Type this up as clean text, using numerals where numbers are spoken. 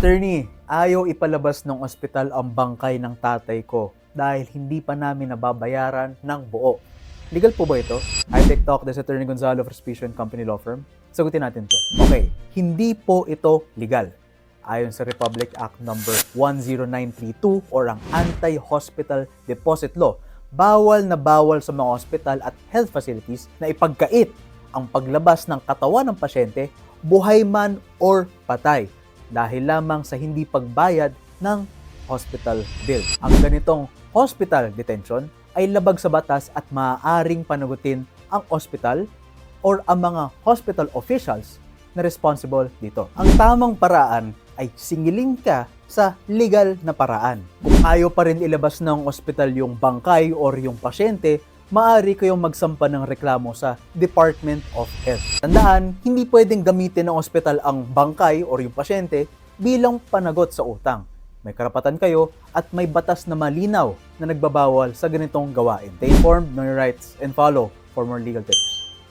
Attorney, ayaw ipalabas ng ospital ang bangkay ng tatay ko dahil hindi pa namin nababayaran ng buo. Legal po ba ito? High-Tech Talk, this is Attorney Gonzalo for Spicio & Company Law Firm. Sagutin natin to. Okay, hindi po ito legal. Ayon sa Republic Act number 10932 or ang Anti-Hospital Deposit Law, bawal na bawal sa mga hospital at health facilities na ipagkait ang paglabas ng katawan ng pasyente, buhay man or patay, dahil lamang sa hindi pagbayad ng hospital bill. Ang ganitong hospital detention ay labag sa batas at maaaring panagutin ang hospital or ang mga hospital officials na responsible dito. Ang tamang paraan ay singilin ka sa legal na paraan. Kung ayaw pa rin ilabas ng ospital yung bangkay or yung pasyente, maaari kayong magsampa ng reklamo sa Department of Health. Tandaan, hindi pwedeng gamitin ng ospital ang bangkay or yung pasyente bilang panagot sa utang. May karapatan kayo at may batas na malinaw na nagbabawal sa ganitong gawain. Stay informed, know your rights, and follow for more legal tips.